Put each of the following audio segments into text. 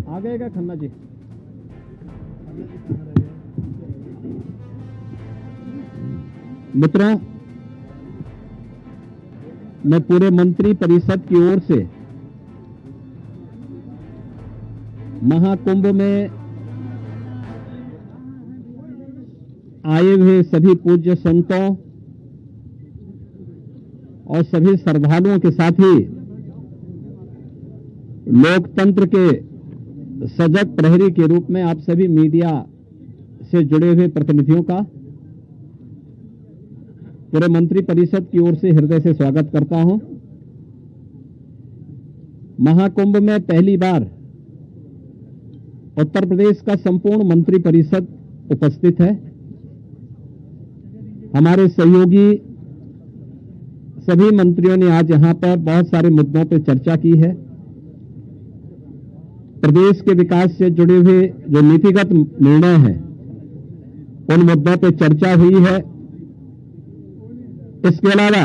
आ गए क्या खन्ना जी? मित्रों, मैं पूरे मंत्री परिषद की ओर से महाकुंभ में आए हुए सभी पूज्य संतों और सभी श्रद्धालुओं के साथ ही लोकतंत्र के सजग प्रहरी के रूप में आप सभी मीडिया से जुड़े हुए प्रतिनिधियों का पूरे मंत्री परिषद की ओर से हृदय से स्वागत करता हूं। महाकुंभ में पहली बार उत्तर प्रदेश का संपूर्ण मंत्री परिषद उपस्थित है। हमारे सहयोगी सभी मंत्रियों ने आज यहां पर बहुत सारे मुद्दों पर चर्चा की है। प्रदेश के विकास से जुड़े हुए जो नीतिगत निर्णय हैं उन मुद्दों पर चर्चा हुई है। इसके अलावा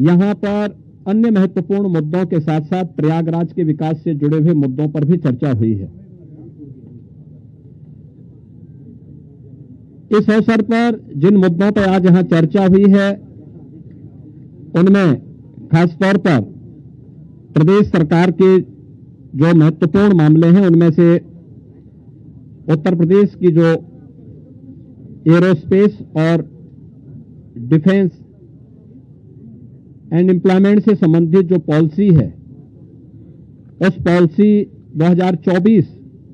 यहां पर अन्य महत्वपूर्ण मुद्दों के साथ साथ प्रयागराज के विकास से जुड़े हुए मुद्दों पर भी चर्चा हुई है। इस अवसर पर जिन मुद्दों पर आज यहां चर्चा हुई है उनमें खासतौर पर प्रदेश सरकार के जो महत्वपूर्ण मामले हैं उनमें से उत्तर प्रदेश की जो एरोस्पेस और डिफेंस एंड एम्प्लॉयमेंट से संबंधित जो पॉलिसी है उस पॉलिसी 2024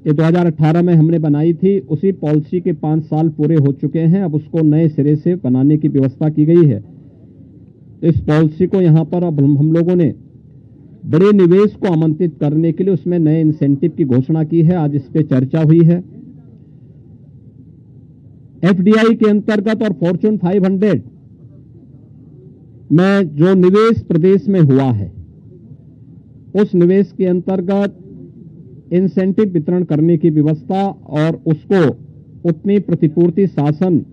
ये 2018 में हमने बनाई थी, उसी पॉलिसी के 5 साल पूरे हो चुके हैं। अब उसको नए सिरे से बनाने की व्यवस्था की गई है। इस पॉलिसी को यहां पर अब हम लोगों ने बड़े निवेश को आमंत्रित करने के लिए उसमें नए इंसेंटिव की घोषणा की है। आज इस पे चर्चा हुई है। एफडीआई के अंतर्गत और फॉर्च्यून 500 में जो निवेश प्रदेश में हुआ है उस निवेश के अंतर्गत इंसेंटिव वितरण करने की व्यवस्था और उसको उतनी प्रतिपूर्ति शासन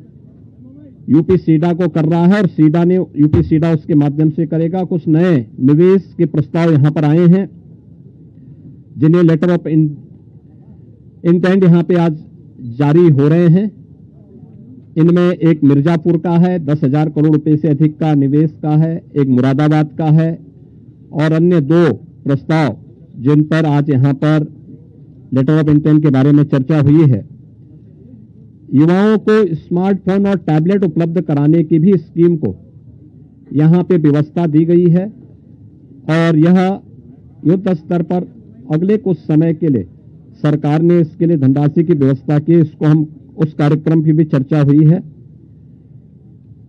यूपी सीडा को कर रहा है और सीडा ने यूपी सीडा उसके माध्यम से करेगा। कुछ नए निवेश के प्रस्ताव यहां पर आए हैं जिन्हें लेटर ऑफ इंटेंट यहां पे आज जारी हो रहे हैं। इनमें एक मिर्जापुर का है, 10,000 करोड़ रुपए से अधिक का निवेश का है, एक मुरादाबाद का है और अन्य 2 प्रस्ताव जिन पर आज यहां पर लेटर ऑफ इंटेंट के बारे में चर्चा हुई है। युवाओं को स्मार्टफोन और टैबलेट उपलब्ध कराने की भी स्कीम को यहां पे व्यवस्था दी गई है और यह युद्ध स्तर पर अगले कुछ समय के लिए सरकार ने इसके लिए धनराशि की व्यवस्था की। इसको हम उस कार्यक्रम की भी चर्चा हुई है।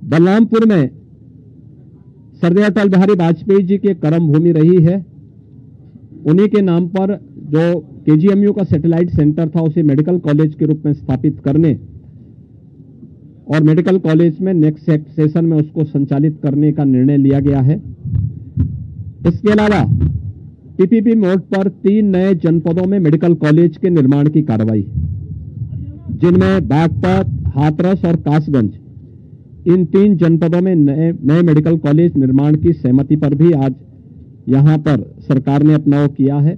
बलरामपुर में सरदार अटल बिहारी वाजपेयी जी की कर्म भूमि रही है। उन्हीं के नाम पर जो केजीएमयू का सैटेलाइट सेंटर था उसे मेडिकल कॉलेज के रूप में स्थापित करने और मेडिकल कॉलेज में नेक्स्ट सेशन में उसको संचालित करने का निर्णय लिया गया है। इसके अलावा पीपीपी मोड पर 3 नए जनपदों में मेडिकल कॉलेज के निर्माण की कार्रवाई, जिनमें बागपत, हाथरस और कासगंज इन 3 जनपदों में नए मेडिकल कॉलेज निर्माण की सहमति पर भी आज यहां पर सरकार ने अपना किया है।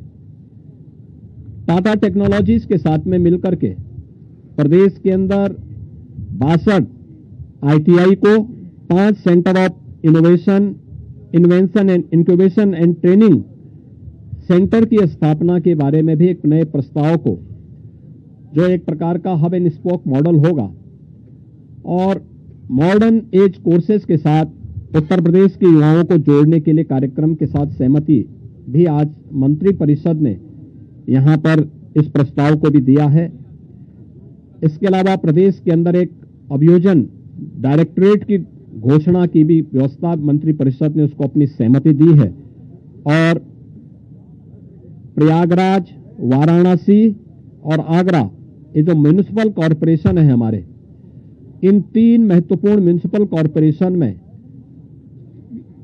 टाटा टेक्नोलॉजीज के साथ में मिलकर के प्रदेश के अंदर 62 आईटीआई को 5 centre of invention and incubation and training centre की स्थापना के बारे में भी एक नए प्रस्ताव को, जो एक प्रकार का हब एंड स्पोक मॉडल होगा और मॉडर्न एज कोर्सेज के साथ उत्तर प्रदेश के युवाओं को जोड़ने के लिए कार्यक्रम के साथ सहमति भी आज मंत्री परिषद ने यहां पर इस प्रस्ताव को भी दिया है। इसके अलावा प्रदेश के अंदर एक अभियोजन डायरेक्टरेट की घोषणा की भी व्यवस्था मंत्री परिषद ने उसको अपनी सहमति दी है और प्रयागराज, वाराणसी और आगरा ये जो म्युनिसिपल कॉरपोरेशन है हमारे, इन 3 महत्वपूर्ण म्युनिसिपल कॉरपोरेशन में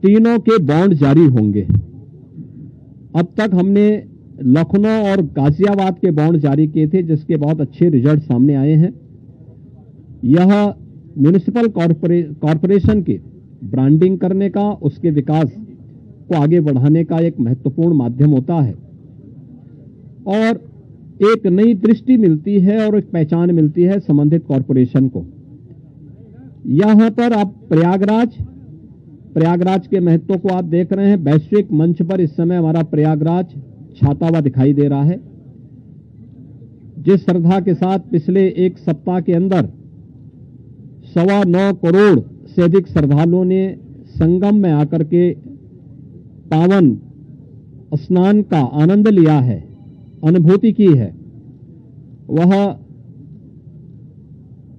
तीनों के बॉन्ड जारी होंगे। अब तक हमने लखनऊ और गाजियाबाद के बॉन्ड जारी किए थे जिसके बहुत अच्छे रिजल्ट सामने आए हैं। यह म्युनिसिपल कॉरपोरेशन की ब्रांडिंग करने का, उसके विकास को आगे बढ़ाने का एक महत्वपूर्ण माध्यम होता है। और एक नई दृष्टि मिलती है और एक पहचान मिलती है संबंधित कॉरपोरेशन को। यहां पर आप प्रयागराज के महत्व को आप देख रहे हैं। वैश्विक मंच पर इस समय हमारा प्रयागराज छाता हुआ दिखाई दे रहा है। जिस श्रद्धा के साथ पिछले एक सप्ताह के अंदर 9.25 करोड़ से अधिक श्रद्धालुओं ने संगम में आकर के पावन स्नान का आनंद लिया है, अनुभूति की है, वह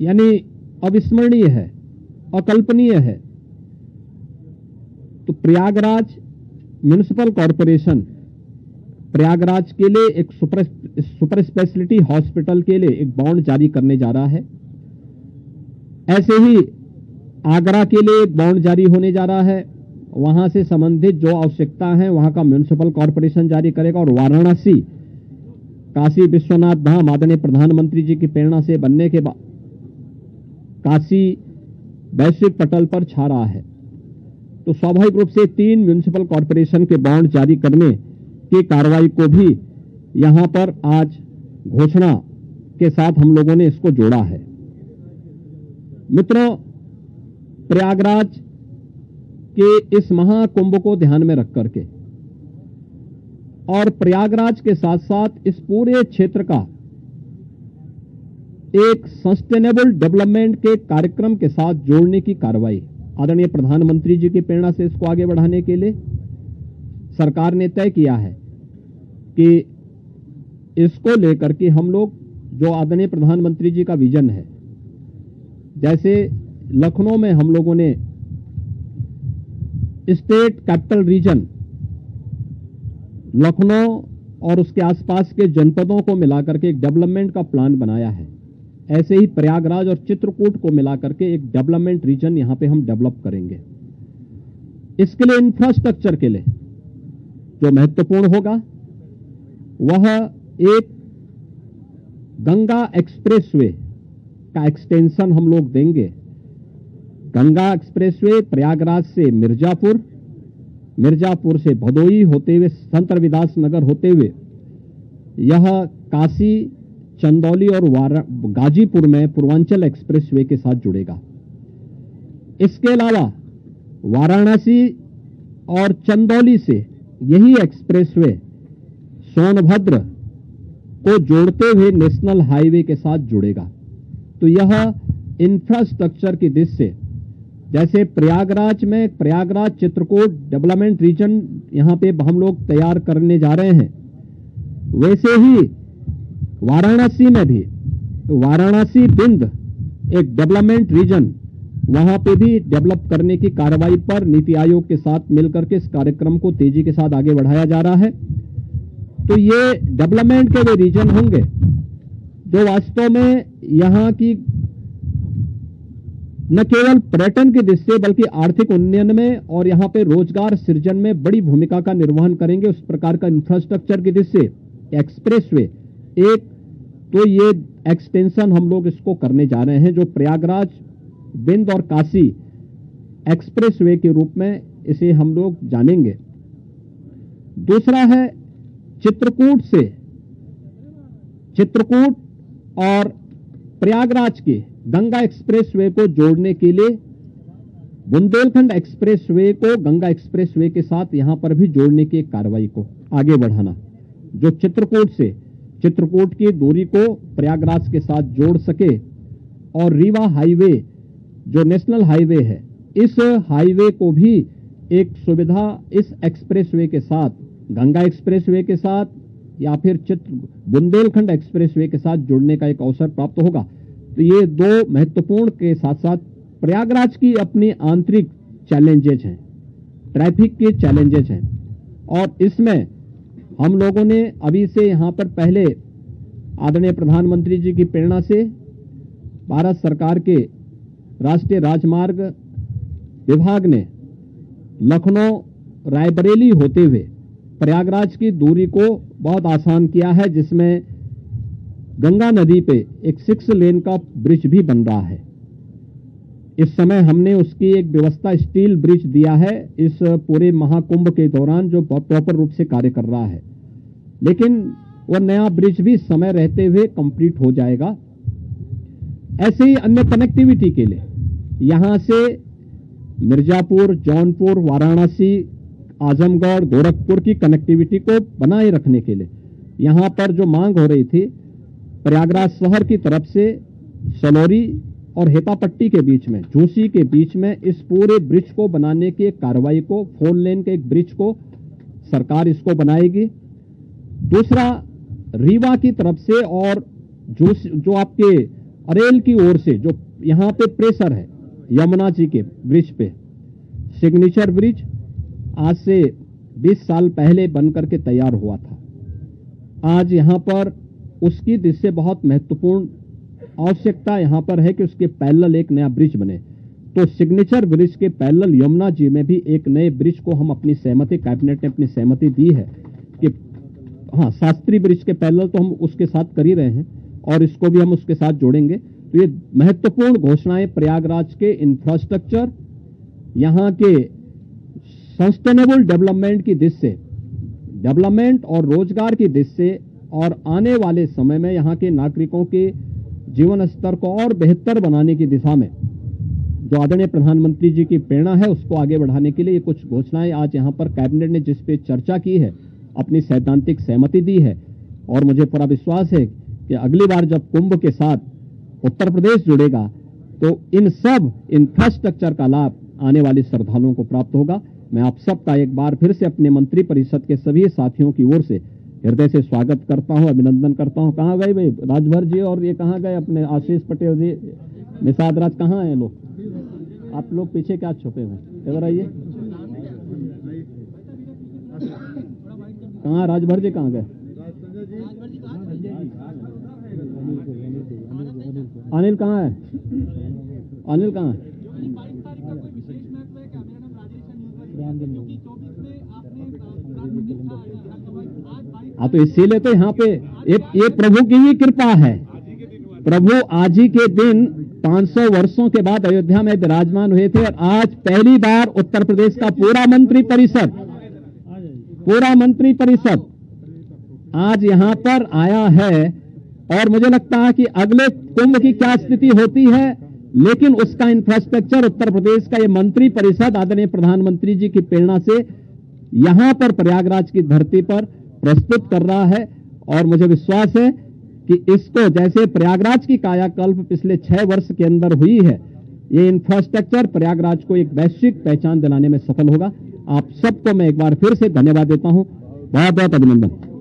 यानी अविस्मरणीय है, अकल्पनीय है। तो प्रयागराज म्युनिसिपल कॉरपोरेशन प्रयागराज के लिए एक सुपर स्पेशलिटी हॉस्पिटल के लिए एक बॉन्ड जारी करने जा रहा है। ऐसे ही आगरा के लिए एक बॉन्ड जारी होने जा रहा है। वहां से संबंधित जो आवश्यकता है वहां का म्युनिसिपल कॉरपोरेशन जारी करेगा। और वाराणसी काशी विश्वनाथ धाम आदरणीय प्रधानमंत्री जी की प्रेरणा से बनने के बाद काशी वैश्विक पटल पर छा रहा है। तो स्वाभाविक रूप से 3 म्युनिसिपल कॉरपोरेशन के बॉन्ड जारी करने की कार्रवाई को भी यहां पर आज घोषणा के साथ हम लोगों ने इसको जोड़ा है। मित्रों, प्रयागराज के इस महाकुंभ को ध्यान में रख करके और प्रयागराज के साथ साथ इस पूरे क्षेत्र का एक सस्टेनेबल डेवलपमेंट के कार्यक्रम के साथ जोड़ने की कार्रवाई आदरणीय प्रधानमंत्री जी की प्रेरणा से इसको आगे बढ़ाने के लिए सरकार ने तय किया है कि इसको लेकर के हम लोग जो आदरणीय प्रधानमंत्री जी का विजन है, जैसे लखनऊ में हम लोगों ने स्टेट कैपिटल रीजन लखनऊ और उसके आसपास के जनपदों को मिलाकर के एक डेवलपमेंट का प्लान बनाया है, ऐसे ही प्रयागराज और चित्रकूट को मिलाकर के एक डेवलपमेंट रीजन यहां पे हम डेवलप करेंगे। इसके लिए इंफ्रास्ट्रक्चर के लिए जो महत्वपूर्ण होगा वह एक गंगा एक्सप्रेसवे का एक्सटेंशन हम लोग देंगे। गंगा एक्सप्रेसवे प्रयागराज से मिर्जापुर से भदोई होते हुए संत रविदास नगर होते हुए यह काशी, चंदौली और गाजीपुर में पूर्वांचल एक्सप्रेसवे के साथ जुड़ेगा। इसके अलावा वाराणसी और चंदौली से यही एक्सप्रेसवे सोनभद्र को जोड़ते हुए नेशनल हाईवे के साथ जुड़ेगा। तो यह इंफ्रास्ट्रक्चर की दृष्टि से जैसे प्रयागराज में प्रयागराज चित्रकूट डेवलपमेंट रीजन यहां पे हम लोग तैयार करने जा रहे हैं, वैसे ही वाराणसी में भी वाराणसी बिंद एक डेवलपमेंट रीजन वहां पे भी डेवलप करने की कार्रवाई पर नीति आयोग के साथ मिलकर के इस कार्यक्रम को तेजी के साथ आगे बढ़ाया जा रहा है। तो ये डेवलपमेंट के वे रीजन होंगे जो वास्तव में यहां की न केवल पर्यटन की दृष्टि से बल्कि आर्थिक उन्नयन में और यहां पे रोजगार सृजन में बड़ी भूमिका का निर्वहन करेंगे। उस प्रकार का इंफ्रास्ट्रक्चर की दृष्टि से एक्सप्रेसवे एक तो ये एक्सटेंशन हम लोग इसको करने जा रहे हैं जो प्रयागराज बिंद और काशी एक्सप्रेसवे के रूप में इसे हम लोग जानेंगे। दूसरा है चित्रकूट और प्रयागराज के गंगा एक्सप्रेसवे को जोड़ने के लिए बुंदेलखंड एक्सप्रेसवे को गंगा एक्सप्रेसवे के साथ यहां पर भी जोड़ने की एक कार्रवाई को आगे बढ़ाना, जो चित्रकूट की दूरी को प्रयागराज के साथ जोड़ सके और रीवा हाईवे जो नेशनल हाईवे है, इस हाईवे को भी एक सुविधा इस एक्सप्रेसवे के साथ गंगा एक्सप्रेसवे के साथ या फिर बुंदेलखंड एक्सप्रेसवे के साथ जुड़ने का एक अवसर प्राप्त होगा। तो ये दो महत्वपूर्ण के साथ साथ प्रयागराज की अपनी आंतरिक चैलेंजेज हैं, ट्रैफिक के चैलेंजेज हैं, और इसमें हम लोगों ने अभी से यहां पर पहले आदरणीय प्रधानमंत्री जी की प्रेरणा से भारत सरकार के राष्ट्रीय राजमार्ग विभाग ने लखनऊ रायबरेली होते हुए प्रयागराज की दूरी को बहुत आसान किया है, जिसमें गंगा नदी पे एक 6 लेन का ब्रिज भी बन रहा है। इस समय हमने उसकी एक व्यवस्था स्टील ब्रिज दिया है इस पूरे महाकुंभ के दौरान, जो प्रॉपर रूप से कार्य कर रहा है। लेकिन वो नया ब्रिज भी समय रहते हुए कंप्लीट हो जाएगा। ऐसे ही अन्य कनेक्टिविटी के लिए यहां से मिर्जापुर, जौनपुर, वाराणसी, आजमगढ़, गोरखपुर की कनेक्टिविटी को बनाए रखने के लिए यहां पर जो मांग हो रही थी, प्रयागराज शहर की तरफ से सलौरी और हेतापट्टी के बीच में, झूसी के बीच में इस पूरे ब्रिज को बनाने की एक कार्रवाई को, 4 लेन के एक ब्रिज को सरकार इसको बनाएगी। दूसरा, रीवा की तरफ से और जो आपके अरेल की ओर से जो यहां पे प्रेशर है यमुना जी के ब्रिज पे, सिग्नेचर ब्रिज आज से 20 साल पहले बनकर के तैयार हुआ था। आज यहां पर उसकी दृष्टि से बहुत महत्वपूर्ण आवश्यकता यहां पर है कि उसके पैरेलल एक नया ब्रिज बने। तो सिग्नेचर ब्रिज के पैरेलल यमुना जी में भी एक नए ब्रिज को हम अपनी सहमति, कैबिनेट ने अपनी सहमति दी है कि हाँ, शास्त्री ब्रिज के पैरेलल तो हम उसके साथ कर ही रहे हैं और इसको भी हम उसके साथ जोड़ेंगे। तो ये महत्वपूर्ण घोषणाएं प्रयागराज के इंफ्रास्ट्रक्चर, यहां के सस्टेनेबल डेवलपमेंट की दृष्टि से, डेवलपमेंट और रोजगार की दृष्टि से, और आने वाले समय में यहां के नागरिकों के जीवन स्तर को और बेहतर बनाने की दिशा में जो आदरणीय प्रधानमंत्री जी की प्रेरणा है उसको आगे बढ़ाने के लिए ये कुछ घोषणाएं आज यहां पर कैबिनेट ने जिस पे चर्चा की है, अपनी सैद्धांतिक सहमति दी है। और मुझे पूरा विश्वास है कि अगली बार जब कुंभ के साथ उत्तर प्रदेश जुड़ेगा तो इन सब इंफ्रास्ट्रक्चर का लाभ आने वाले श्रद्धालुओं को प्राप्त होगा। मैं आप सबका एक बार फिर से अपने मंत्री परिषद के सभी साथियों की ओर से हृदय से स्वागत करता हूं, अभिनंदन करता हूं। कहाँ गए भाई राजभर जी और ये कहाँ गए अपने आशीष पटेल जी, निषाद राज, कहाँ हैं लोग? आप लोग पीछे क्या छुपे हुए? इधर आइए। कहाँ राजभर जी कहाँ गए? अनिल कहाँ है? अनिल कहाँ है? हाँ, तो इसीलिए तो यहाँ पे ये प्रभु की ही कृपा है। प्रभु आज ही के दिन 500 वर्षों के बाद अयोध्या में विराजमान हुए थे और आज पहली बार उत्तर प्रदेश का पूरा मंत्री परिषद आज यहाँ पर आया है। और मुझे लगता है कि अगले कुंभ की क्या स्थिति होती है, लेकिन उसका इंफ्रास्ट्रक्चर उत्तर प्रदेश का ये मंत्री परिषद आदरणीय प्रधानमंत्री जी की प्रेरणा से यहां पर प्रयागराज की धरती पर प्रस्तुत कर रहा है। और मुझे विश्वास है कि इसको जैसे प्रयागराज की कायाकल्प पिछले 6 वर्ष के अंदर हुई है, ये इंफ्रास्ट्रक्चर प्रयागराज को एक वैश्विक पहचान दिलाने में सफल होगा। आप सबको मैं एक बार फिर से धन्यवाद देता हूं। बहुत बहुत अभिनंदन।